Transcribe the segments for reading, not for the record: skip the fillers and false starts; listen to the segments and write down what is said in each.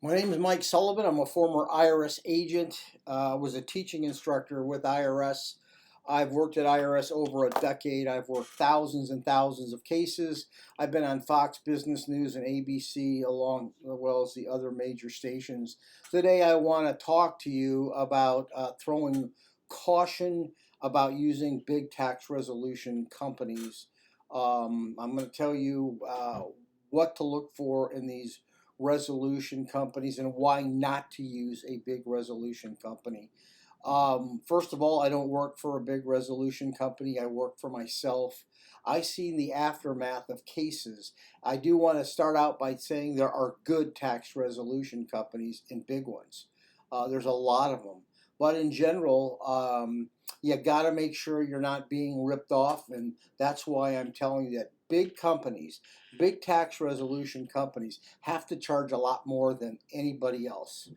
My name is Mike Sullivan. I'm a former IRS agent. Was a teaching instructor with IRS. I've worked at IRS over a decade. I've worked thousands and thousands of cases. I've been on Fox Business News and ABC along as well as the other major stations. Today I want to talk to you about throwing caution about using big tax resolution companies. I'm going to tell you what to look for in these resolution companies and why not to use a big resolution company. First of all, I don't work for a big resolution company. I work for myself. I see the aftermath of cases. I do want to start out by saying there are good tax resolution companies and big ones. There's a lot of them. But in general, you got to make sure you're not being ripped off. And that's why I'm telling you that big companies, big tax resolution companies, have to charge a lot more than anybody else.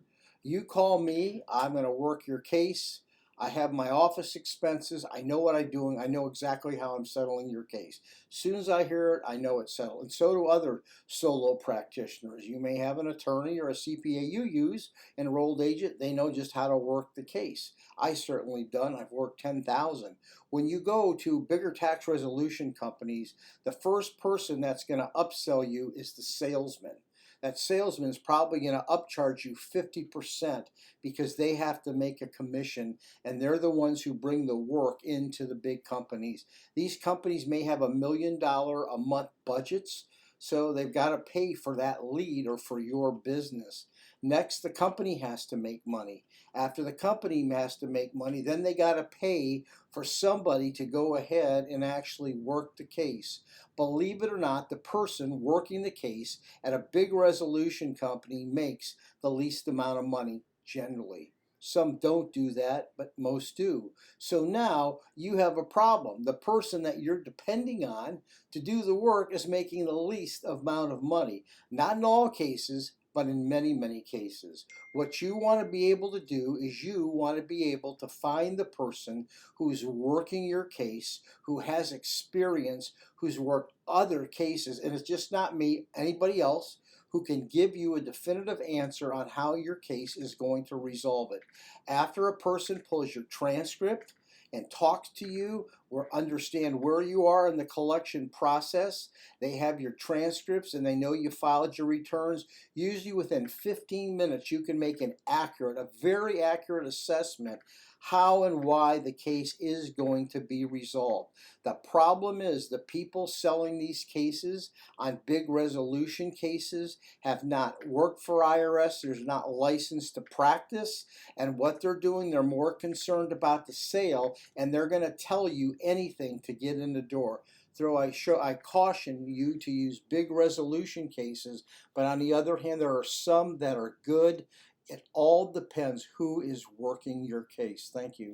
You call me, I'm going to work your case. I have my office expenses. I know what I'm doing. I know exactly how I'm settling your case. As soon as I hear it, I know it's settled. And so do other solo practitioners. You may have an attorney or a CPA you use, enrolled agent. They know just how to work the case. I certainly done. I've worked 10,000. When you go to bigger tax resolution companies, the first person that's going to upsell you is the salesman. That salesman is probably going to upcharge you 50% because they have to make a commission and they're the ones who bring the work into the big companies. These companies may have $1 million a month budgets, so they've got to pay for that lead or for your business. Next, the company has to make money. After the company has to make money, then they got to pay for somebody to go ahead and actually work the case. Believe it or not, the person working the case at a big resolution company makes the least amount of money generally. Some don't do that, but most do. So now you have a problem. The person that you're depending on to do the work is making the least amount of money. Not in all cases, but in many, many cases. What you want to be able to do is you want to be able to find the person who's working your case, who has experience, who's worked other cases, and it's just not me, anybody else who can give you a definitive answer on how your case is going to resolve it. After a person pulls your transcript and talks to you or understand where you are in the collection process, they have your transcripts and they know you filed your returns. Usually within 15 minutes you can make a very accurate assessment how and why the case is going to be resolved. The problem is the people selling these cases on big resolution cases have not worked for IRS. They're not licensed to practice, and what they're doing, they're more concerned about the sale, and they're going to tell you anything to get in the door. I caution you to use big resolution cases, but on the other hand, there are some that are good. It all depends who is working your case. Thank you.